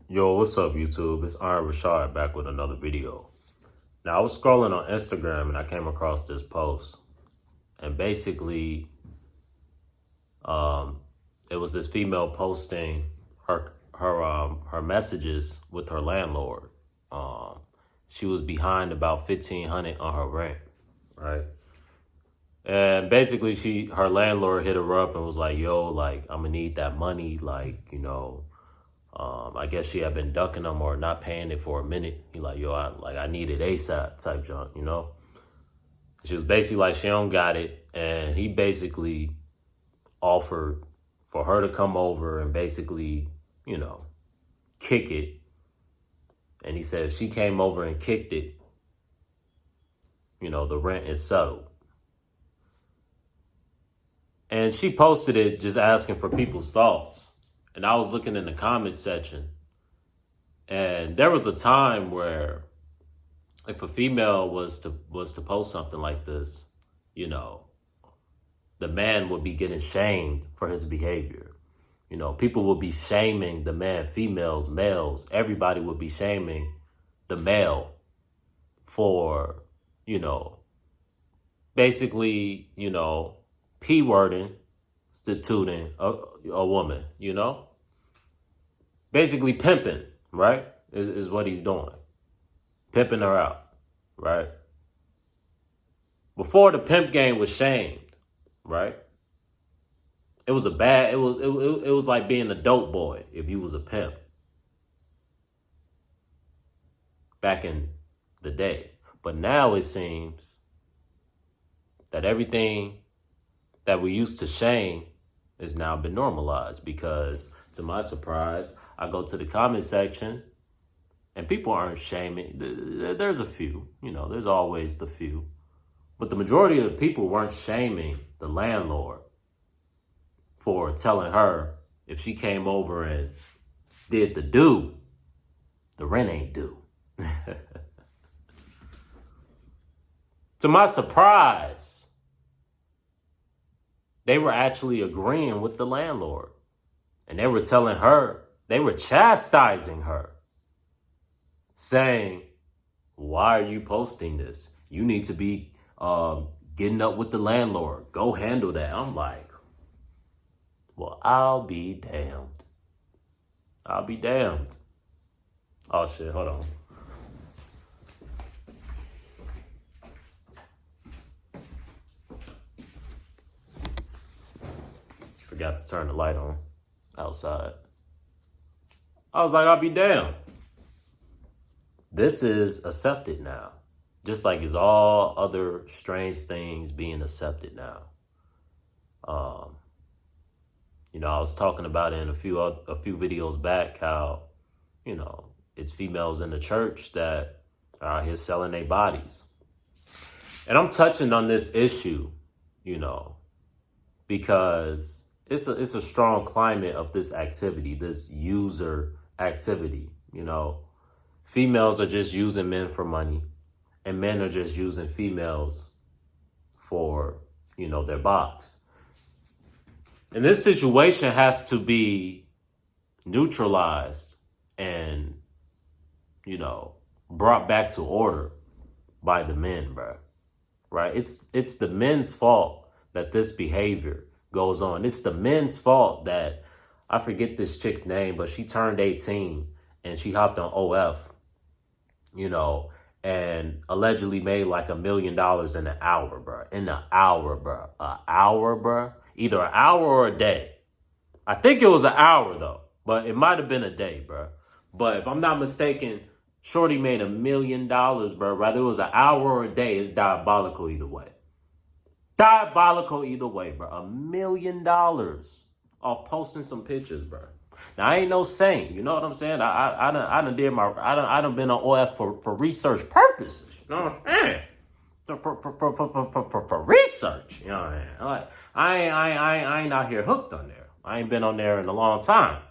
Yo, what's up, YouTube? It's Richawd back with another video. Now, I was scrolling on Instagram and I came across this post, and basically, it was this female posting her messages with her landlord. She was behind about $1,500 on her rent, right? And basically, her landlord hit her up and was like, "Yo, like I'm gonna need that money, like I guess she had been ducking them or not paying it for a minute. He like, yo, I need it ASAP type junk. She was basically like, she don't got it. And he basically offered for her to come over and basically, kick it. And he said if she came over and kicked it, the rent is settled. And she posted it just asking for people's thoughts. And I was looking in the comment section. And there was a time where if a female was to post something like this, the man would be getting shamed for his behavior. People would be shaming the man, females, males. Everybody would be shaming the male for, basically, p-wording, instituting a woman, basically pimping, right, is what he's doing. Pimping her out, right? Before the pimp game was shamed, right? It was it was like being a dope boy if you was a pimp back in the day. But now it seems that everything that we used to shame has now been normalized, because to my surprise, I go to the comment section and people aren't shaming. There's a few, there's always the few. But the majority of the people weren't shaming the landlord for telling her if she came over and did the rent ain't due. To my surprise, they were actually agreeing with the landlord. And they were telling her, they were chastising her, saying, why are you posting this? You need to be getting up with the landlord. Go handle that. I'm like, well, I'll be damned. I'll be damned. Oh, shit. Hold on. Forgot to turn the light on outside. I was like, I'll be damned. This is accepted now. Just like it's all other strange things being accepted now. I was talking about it in a few videos back how, it's females in the church that are out here selling their bodies. And I'm touching on this issue, because it's a strong climate of this activity, this user activity. Females are just using men for money, and men are just using females for, their box. And this situation has to be neutralized and, brought back to order by the men, bro. Right? It's the men's fault that this behavior goes on. It's the men's fault that, I forget this chick's name, but she turned 18 and she hopped on OF, and allegedly made like $1 million in an hour, bro. In an hour, bro. An hour, bro. Either an hour or a day. I think it was an hour though, but it might have been a day, bro. But if I'm not mistaken, shorty made $1 million, bro. Whether it was an hour or a day, it's diabolical either way. Diabolical either way, bro. $1 million off posting some pictures, bro. Now, I ain't no saint, you know what I'm saying? I done been on OF for research purposes, you know what I'm saying? For research, you know what I mean? Like, I ain't out here hooked on there. I ain't been on there in a long time.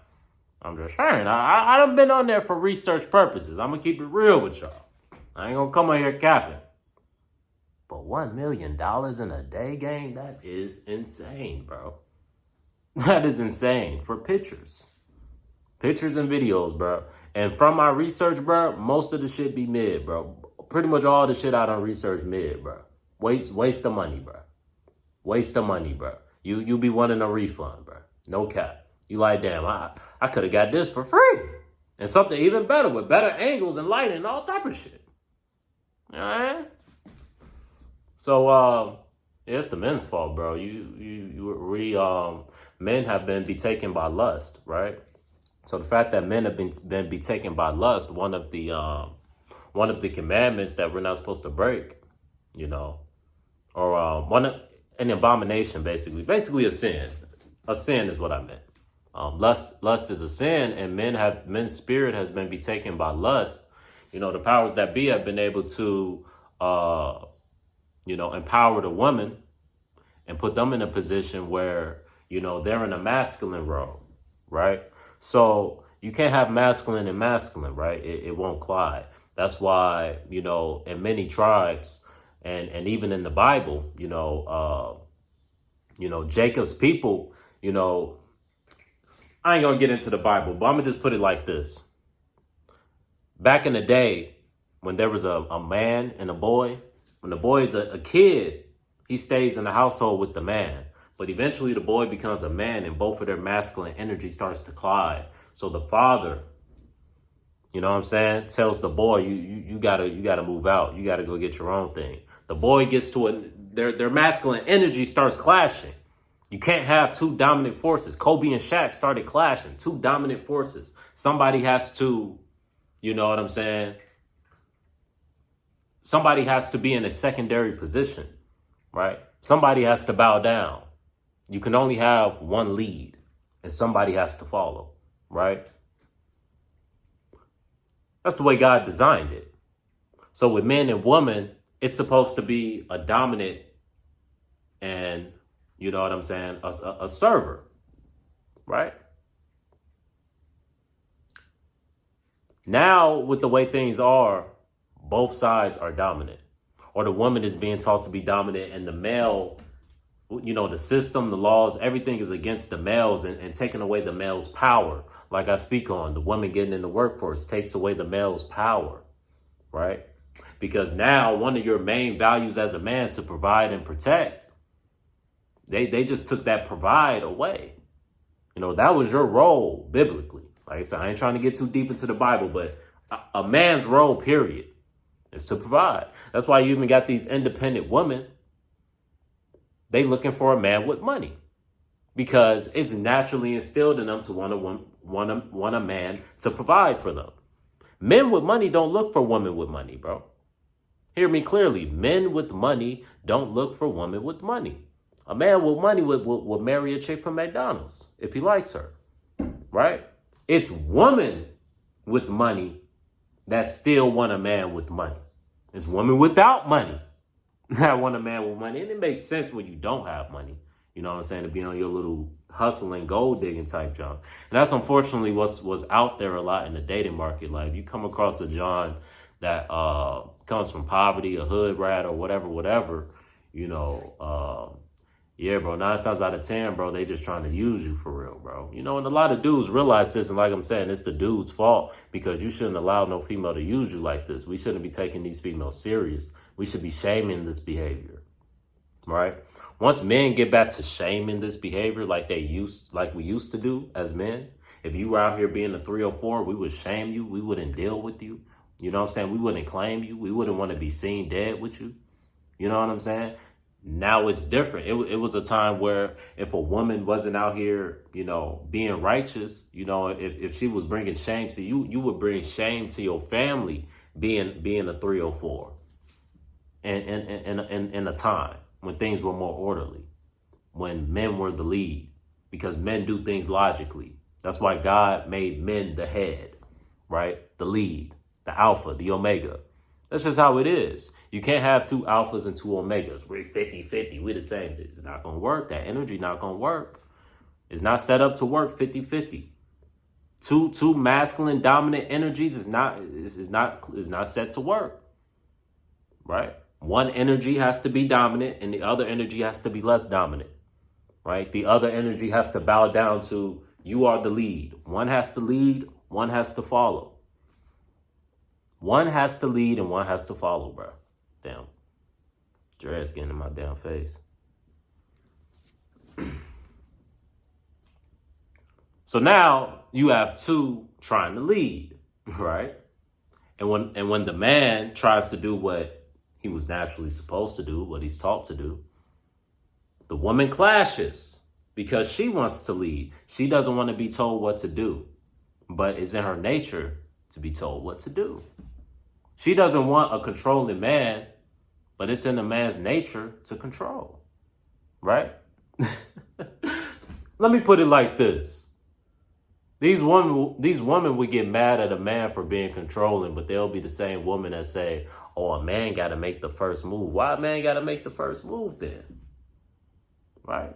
I'm just saying, I done been on there for research purposes. I'm gonna keep it real with y'all. I ain't gonna come on here capping. But $1 million in a day, gang, that is insane, bro. That is insane for pictures. Pictures and videos, bro. And from my research, bro, most of the shit be mid, bro. Pretty much all the shit I done research mid, bro. Waste of money, bro. Waste of money, bro. You be wanting a refund, bro. No cap. You like, damn, I could have got this for free. And something even better with better angles and lighting and all type of shit. All right? So, yeah, it's the men's fault, bro. Men have been betaken by lust, right? So the fact that men have been betaken by lust, one of the commandments that we're not supposed to break, you know, or an abomination, basically a sin. A sin is what I meant. Lust is a sin, and men's spirit has been betaken by lust. You know, the powers that be have been able to, empower the woman and put them in a position where, you know, they're in a masculine role, right? So you can't have masculine and masculine, right? It won't collide. That's why, you know, in many tribes and even in the Bible, Jacob's people, you know, I ain't gonna get into the Bible, but I'm gonna just put it like this. Back in the day, when there was a man and a boy, when the boy is a kid, he stays in the household with the man. But eventually the boy becomes a man and both of their masculine energy starts to collide. So the father, you know what I'm saying, tells the boy, you gotta move out. You gotta go get your own thing. The boy gets to their masculine energy starts clashing. You can't have two dominant forces. Kobe and Shaq started clashing. Two dominant forces. Somebody has to, you know what I'm saying? Somebody has to be in a secondary position, right? Somebody has to bow down. You can only have one lead and somebody has to follow, right? That's the way God designed it. So with men and women, it's supposed to be a dominant and, you know what I'm saying, a server, right? Now, with the way things are, both sides are dominant. Or the woman is being taught to be dominant and the male, you know, the system, the laws, everything is against the males and taking away the male's power. Like I speak on, the woman getting in the workforce takes away the male's power, right? Because now one of your main values as a man to provide and protect, they just took that provide away. You know, that was your role biblically. Like I said, I ain't trying to get too deep into the Bible, but a man's role, period, is to provide. That's why you even got these independent women. They looking for a man with money because it's naturally instilled in them to want a man to provide for them. Men with money don't look for women with money, bro. Hear me clearly. Men with money don't look for women with money. A man with money would marry a chick from McDonald's if he likes her, right? It's women with money that still want a man with money. It's women without money that want a man with money. And it makes sense when you don't have money, you know what I'm saying, to be on your little hustling, gold digging type job. And that's unfortunately what's out there a lot in the dating market. Like if you come across a John that comes from poverty, a hood rat or whatever, you know, yeah, bro, 9 times out of 10, bro, they just trying to use you for real, bro. You know, and a lot of dudes realize this, and like I'm saying, it's the dude's fault because you shouldn't allow no female to use you like this. We shouldn't be taking these females serious. We should be shaming this behavior, right? Once men get back to shaming this behavior like we used to do as men, if you were out here being a 304, we would shame you. We wouldn't deal with you. You know what I'm saying? We wouldn't claim you. We wouldn't want to be seen dead with you. You know what I'm saying? Now it's different. It was a time where if a woman wasn't out here, you know, being righteous, you know, if she was bringing shame to you, you would bring shame to your family being a 304 in a time when things were more orderly, when men were the lead, because men do things logically. That's why God made men the head, right? The lead, the alpha, the omega. That's just how it is. You can't have two alphas and two omegas. We're 50-50. We're the same. It's not going to work. That energy not going to work. It's not set up to work 50-50. Two masculine dominant energies is not set to work. Right? One energy has to be dominant and the other energy has to be less dominant. Right? The other energy has to bow down to you are the lead. One has to lead, one has to follow. One has to lead and one has to follow, bro. Damn. Dread's getting in my damn face. So now you have two trying to lead, right? And when the man tries to do what he was naturally supposed to do, what he's taught to do, the woman clashes because she wants to lead. She doesn't want to be told what to do, but it's in her nature to be told what to do. She doesn't want a controlling man, but it's in the man's nature to control, right? Let me put it like this. These women would get mad at a man for being controlling, but they'll be the same woman that say, oh, a man got to make the first move. Why a man got to make the first move then? Right?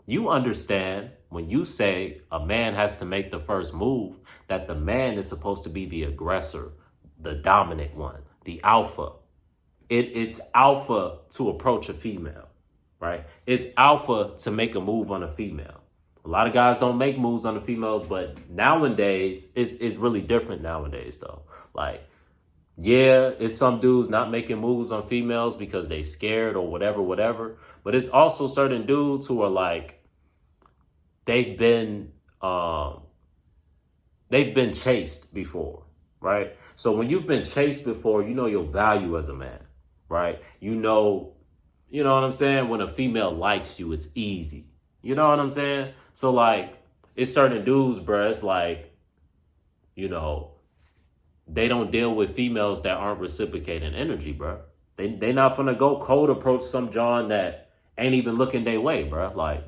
You understand when you say a man has to make the first move, that the man is supposed to be the aggressor, the dominant one, the alpha. It's alpha to approach a female, right? It's alpha to make a move on a female. A lot of guys don't make moves on the females, but nowadays, it's really different nowadays, though. Like, yeah, it's some dudes not making moves on females because they scared or whatever. But it's also certain dudes who are like, they've been chased before, right? So when you've been chased before, you know your value as a man, right? You know what I'm saying? When a female likes you, it's easy. You know what I'm saying? So, like, it's certain dudes, bruh, it's like, they don't deal with females that aren't reciprocating energy, bruh. They not finna go cold approach some John that ain't even looking their way, bruh. Like,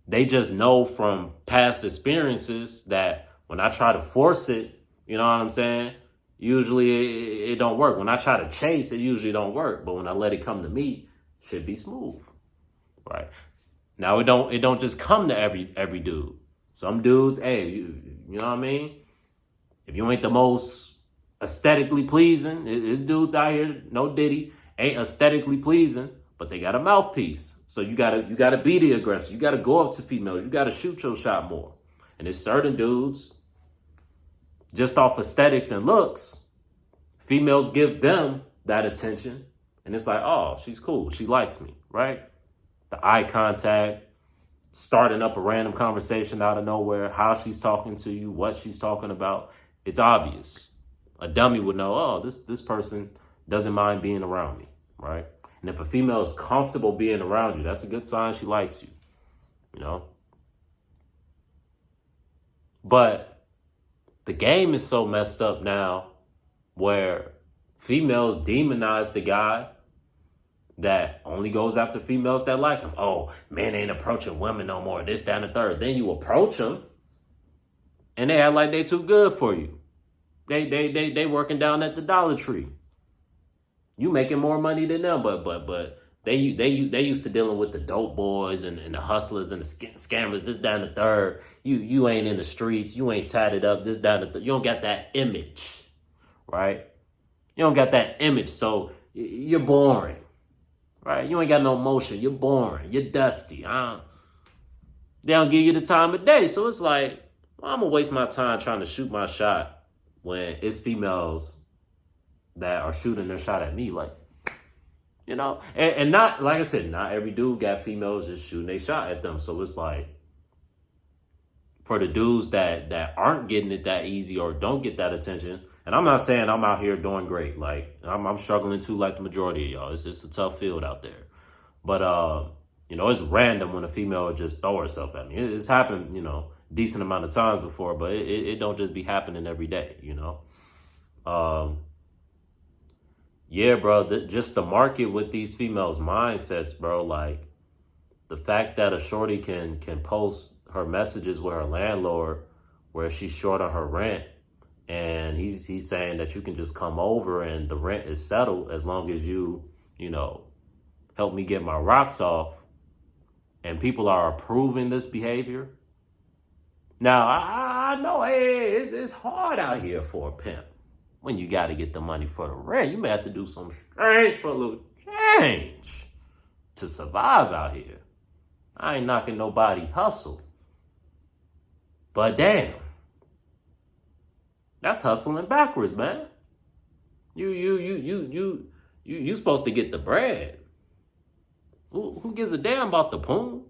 they just know from past experiences that when I try to force it, you know what I'm saying? Usually it don't work. When I try to chase, it usually don't work. But when I let it come to me, it should be smooth, right? Now it don't just come to every dude. Some dudes, hey, you know what I mean? If you ain't the most aesthetically pleasing, there's dudes out here, no diddy, ain't aesthetically pleasing, but they got a mouthpiece. So you gotta be the aggressor. You gotta go up to females. You gotta shoot your shot more. And there's certain dudes, just off aesthetics and looks, females give them that attention. And it's like, oh, she's cool. She likes me, right? The eye contact, starting up a random conversation out of nowhere, how she's talking to you, what she's talking about. It's obvious. A dummy would know, oh, this person doesn't mind being around me, right? And if a female is comfortable being around you, that's a good sign she likes you, you know? But the game is so messed up now where females demonize the guy that only goes after females that like him. Oh, men ain't approaching women no more. This, that, and the third. Then you approach them, and they act like they too good for you. They working down at the Dollar Tree. You making more money than them, but they used to dealing with the dope boys and the hustlers and the scammers. This, that, and the third. You ain't in the streets. You ain't tatted up. This, that, and the third. You don't got that image, right? You don't got that image, so you're boring. Right? You ain't got no emotion. You're boring. You're dusty. They don't give you the time of day. So it's like, well, I'm going to waste my time trying to shoot my shot when it's females that are shooting their shot at me. Like, and not, like I said, not every dude got females just shooting their shot at them. So it's like, for the dudes that aren't getting it that easy or don't get that attention, and I'm not saying I'm out here doing great. Like, I'm struggling too, like the majority of y'all. It's just a tough field out there. But, it's random when a female would just throw herself at me. It's happened, decent amount of times before, but it don't just be happening every day, Yeah, bro, just the market with these females' mindsets, bro. Like, the fact that a shorty can post her messages with her landlord where she's short on her rent, and he's saying that you can just come over and the rent is settled as long as you help me get my rocks off, and people are approving this behavior. Now, I know, hey, it's hard out here for a pimp when you got to get the money for the rent. You may have to do some strange for a little change to survive out here. I ain't knocking nobody hustle. But damn, that's hustling backwards, man. You supposed to get the bread. Who gives a damn about the poon?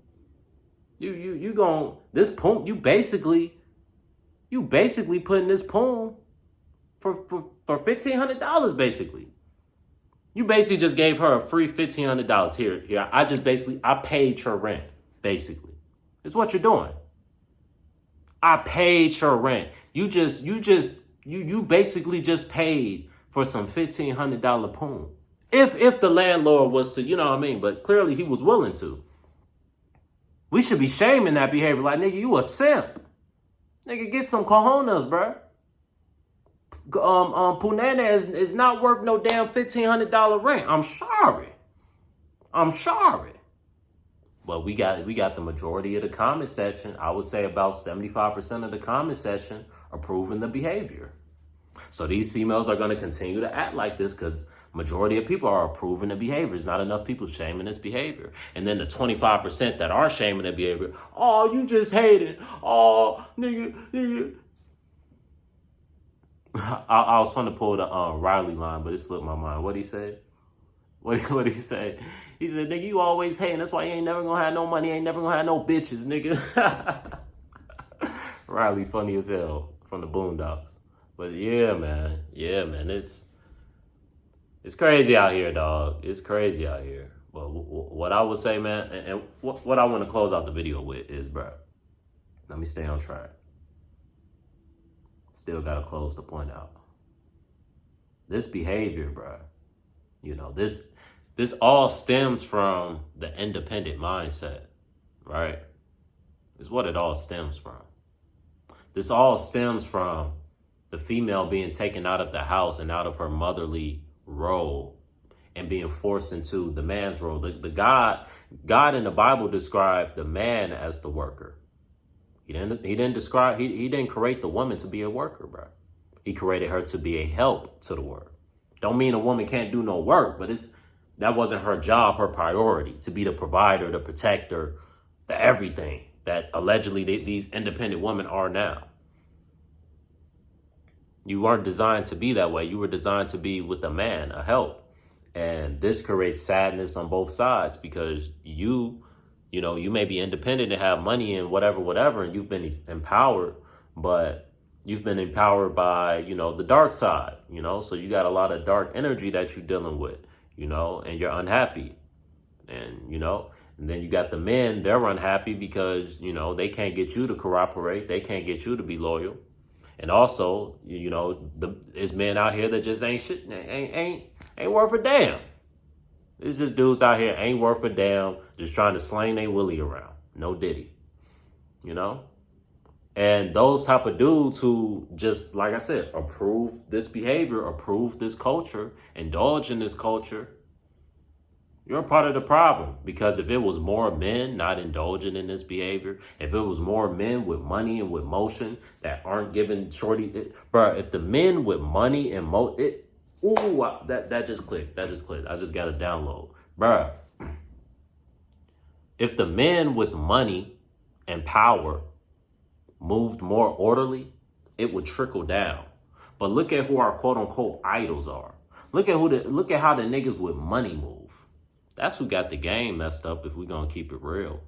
You gon' this poon, you basically putting this poon for $1,500 basically. You basically just gave her a free $1,500. Here. I paid your rent, basically. It's what you're doing. I paid your rent. You basically just paid for some $1,500 poon. If the landlord was to, you know what I mean, but clearly he was willing to. We should be shaming that behavior. Like, nigga, you a simp. Nigga, get some cojones, bruh. Punana is not worth no damn $1,500 rent. I'm sorry. Well, we got the majority of the comment section. I would say about 75% of the comment section approving the behavior. So these females are going to continue to act like this because majority of people are approving the behavior. There's not enough people shaming this behavior. And then the 25% that are shaming the behavior, oh, you just hate it. Oh, nigga. I was trying to pull the Riley line, but it slipped my mind. What'd he say? What he say? He said, nigga, you always hating. That's why you ain't never gonna have no money. Ain't never gonna have no bitches, nigga. Riley funny as hell from the Boondocks. But yeah, man. It's crazy out here, dog. It's crazy out here. But what I would say, man, and what I want to close out the video with is, bro, let me stay on track. Still got to close the point out. This behavior, bro, you know, this all stems from the independent mindset, right? Is what it all stems from. This all stems from the female being taken out of the house and out of her motherly role and being forced into the man's role. The God in the Bible described the man as the worker. He didn't create the woman to be a worker, bro. He created her to be a help to the work. Don't mean a woman can't do no work, but that wasn't her job, her priority, to be the provider, the protector, the everything that allegedly these independent women are now. You weren't designed to be that way. You were designed to be with a man, a help. And this creates sadness on both sides because you may be independent and have money and whatever, and you've been empowered, but you've been empowered by, the dark side, so you got a lot of dark energy that you're dealing with, and you're unhappy. And, and then you got the men, they're unhappy because, they can't get you to cooperate. They can't get you to be loyal. And also, there's men out here that just ain't shit, ain't worth a damn. It's just dudes out here ain't worth a damn, just trying to sling their willy around. No diddy, And those type of dudes who just, like I said, approve this behavior, approve this culture, indulge in this culture, you're a part of the problem. Because if it was more men not indulging in this behavior, if it was more men with money and with motion that aren't giving shorty, if the men with money and that just clicked. I just got a download. Bruh, if the men with money and power moved more orderly, it would trickle down. But look at who our quote unquote idols are. Look at how the niggas with money move. That's who got the game messed up if we're gonna keep it real.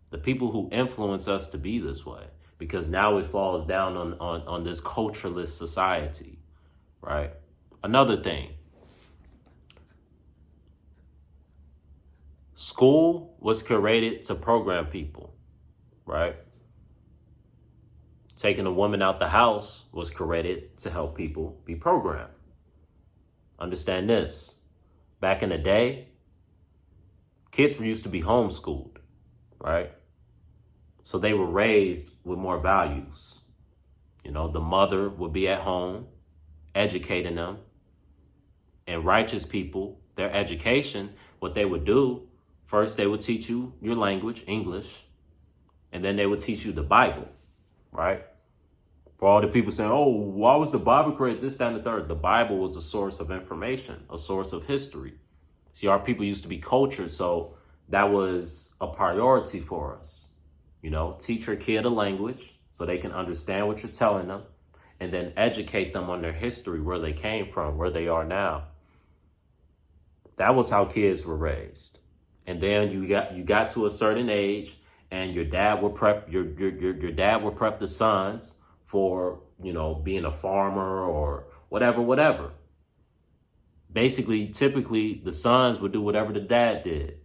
The people who influence us to be this way. Because now it falls down on this cultureless society, right? Another thing. School was created to program people, right? Taking a woman out the house was created to help people be programmed. Understand this. Back in the day, kids used to be homeschooled, right? So they were raised with more values. The mother would be at home, educating them. And righteous people, their education, what they would do, first they would teach you your language, English, and then they would teach you the Bible, right? For all the people saying, oh, why was the Bible created? This, that, and the third. The Bible was a source of information, a source of history. See, our people used to be cultured, so that was a priority for us. Teach your kid a language so they can understand what you're telling them. and then educate them on their history, where they came from, where they are now. That was how kids were raised. And then you got to a certain age, and your dad would prep your dad would prep the sons for, being a farmer or whatever. Basically, typically the sons would do whatever the dad did.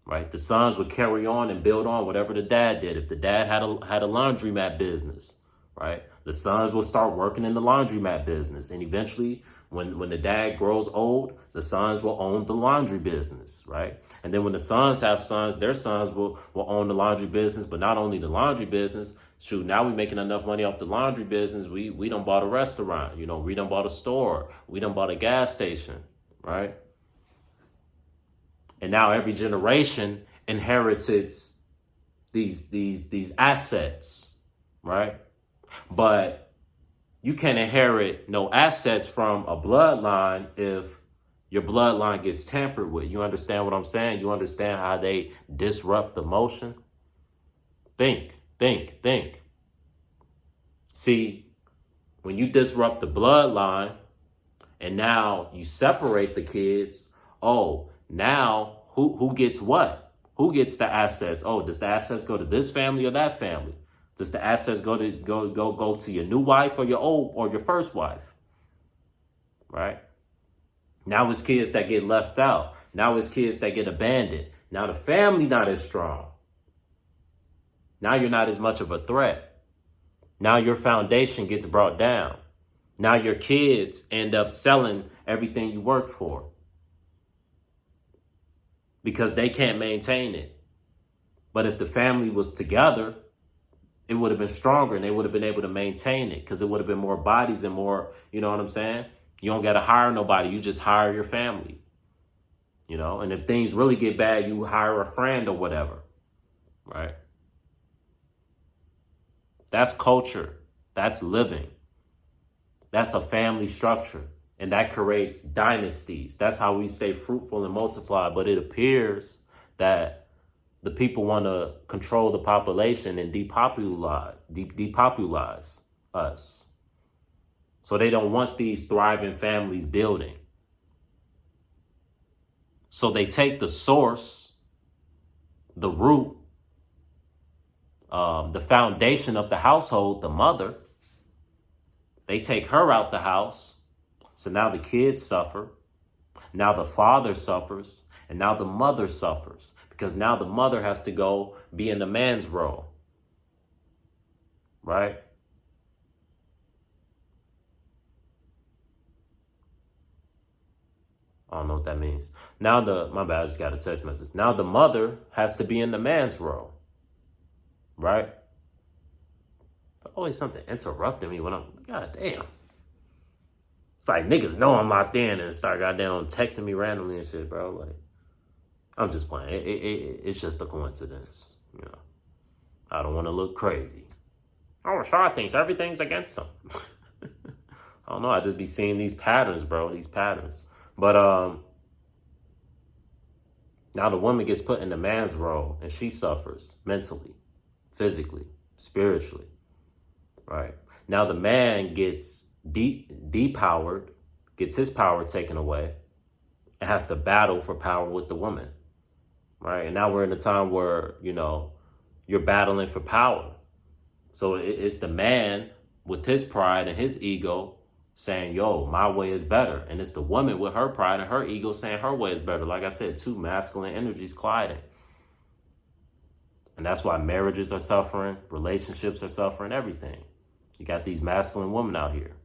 Right? The sons would carry on and build on whatever the dad did. If the dad had a laundromat business, right? The sons will start working in the laundromat business. And eventually, when the dad grows old, the sons will own the laundry business, right? And then when the sons have sons, their sons will own the laundry business, but not only the laundry business. Shoot, now we're making enough money off the laundry business. We done bought a restaurant, we done bought a store, we done bought a gas station, right? And now every generation inherits these assets, right? But you can't inherit no assets from a bloodline if your bloodline gets tampered with. You understand what I'm saying? You understand how they disrupt the motion? Think. See, when you disrupt the bloodline and now you separate the kids, now who gets what? Who gets the assets? Does the assets go to this family or that family? Does the assets go to your new wife or your first wife? Right? Now it's kids that get left out. Now it's kids that get abandoned. Now the family not as strong. Now you're not as much of a threat. Now your foundation gets brought down. Now your kids end up selling everything you worked for, because they can't maintain it. But if the family was together, it would have been stronger, and they would have been able to maintain it, because it would have been more bodies and more, you know what I'm saying? You don't got to hire nobody. You just hire your family, and if things really get bad, you hire a friend or whatever, right? That's culture. That's living. That's a family structure. And that creates dynasties. That's how we stay fruitful and multiply. But it appears that the people want to control the population and depopularize us. So they don't want these thriving families building. So they take the source, the root, the foundation of the household, the mother. They take her out the house. So now the kids suffer. Now the father suffers. And now the mother suffers. Because now the mother has to go be in the man's role. Right? I don't know what that means. Now my bad, I just got a text message. Now the mother has to be in the man's role. Right? It's always something interrupting me when I'm, god damn. It's like niggas know I'm locked in and start goddamn texting me randomly and shit, bro. Like, I'm just playing. It's just a coincidence, I don't want to look crazy. Rashad thinks everything's against him. I don't know. I just be seeing these patterns, bro. These patterns. But now the woman gets put in the man's role, and she suffers mentally, physically, spiritually. Right? Now the man gets depowered, gets his power taken away, and has to battle for power with the woman. Right? And now we're in a time where, you're battling for power. So it's the man with his pride and his ego saying, yo, my way is better. And it's the woman with her pride and her ego saying her way is better. Like I said, two masculine energies colliding. And that's why marriages are suffering, relationships are suffering, everything. You got these masculine women out here.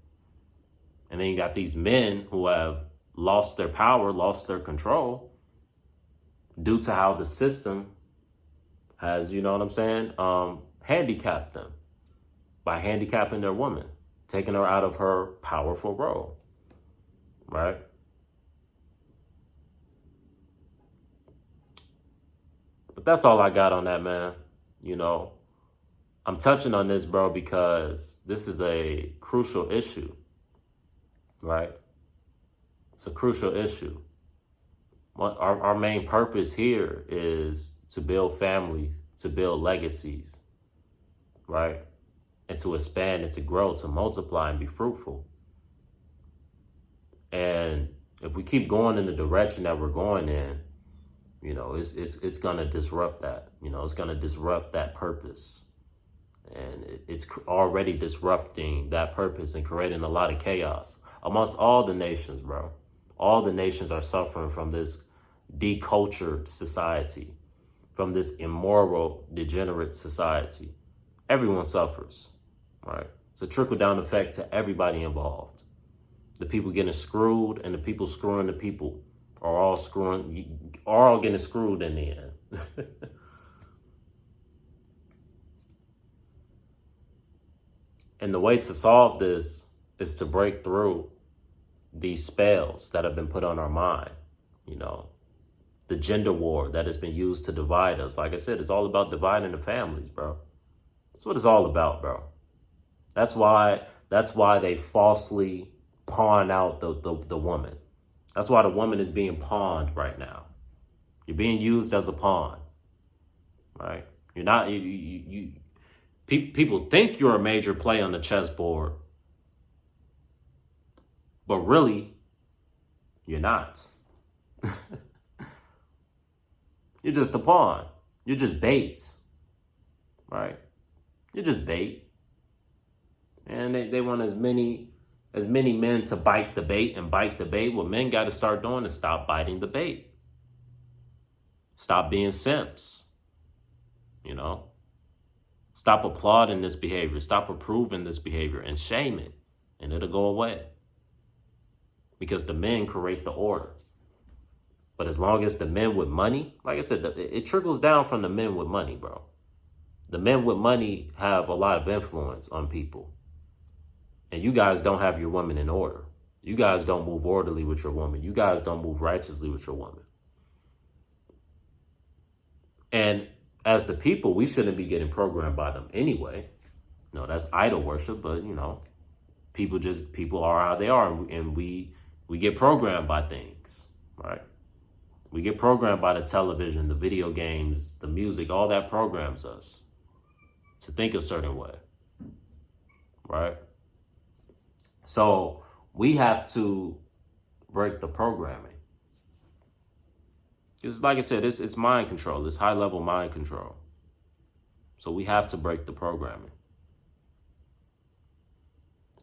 And then you got these men who have lost their power, lost their control due to how the system has, handicapped them by handicapping their woman, taking her out of her powerful role, right? But that's all I got on that, man. I'm touching on this, bro, because this is a crucial issue, right? It's a crucial issue. Our main purpose here is to build families, to build legacies, right? and to expand and to grow, to multiply and be fruitful. And if we keep going in the direction that we're going in, you know, it's gonna disrupt that. You know, it's gonna disrupt that purpose, and it's already disrupting that purpose and creating a lot of chaos amongst all the nations, bro. All the nations are suffering from this decultured society, from this immoral, degenerate society. Everyone suffers, right? It's a trickle-down effect to everybody involved. The people getting screwed and the people screwing the people are all getting screwed in the end. And the way to solve this is to break through these spells that have been put on our mind, you know, the gender war that has been used to divide us. Like I said, it's all about dividing the families, bro. That's what it's all about, bro. That's why they falsely pawn out the woman. That's why the woman is being pawned right now. You're being used as a pawn, right? You're not, people think you're a major play on the chessboard, but really, you're not. You're just a pawn. You're just bait, right? You're just bait. And they want as many men to bite the bait and bite the bait. What men got to start doing is stop biting the bait. Stop being simps, you know? Stop applauding this behavior. Stop approving this behavior and shame it, and it'll go away. Because the men create the order. But as long as the men with money, like I said, it trickles down from the men with money, bro. The men with money have a lot of influence on people. And you guys don't have your woman in order. You guys don't move orderly with your woman. You guys don't move righteously with your woman. And as the people, we shouldn't be getting programmed by them anyway. No, that's idol worship, but you know, people are how they are, and we get programmed by things, right? We get programmed by the television, the video games, the music, all that programs us to think a certain way, right? So we have to break the programming. Because like I said, it's mind control. It's high level mind control. So we have to break the programming.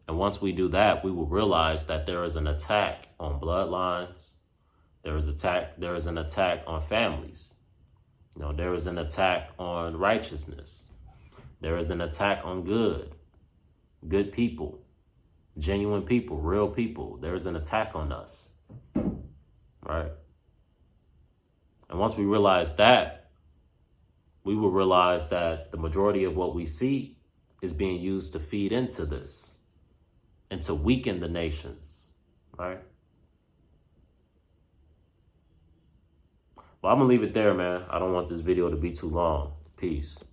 And once we do that, we will realize that there is an attack on bloodlines. There is an attack on families. You know, there is an attack on righteousness. There is an attack on good people, genuine people, real people. There is an attack on us, right? And once we realize that, we will realize that the majority of what we see is being used to feed into this and to weaken the nations, right? Well, I'm going to leave it there, man. I don't want this video to be too long. Peace.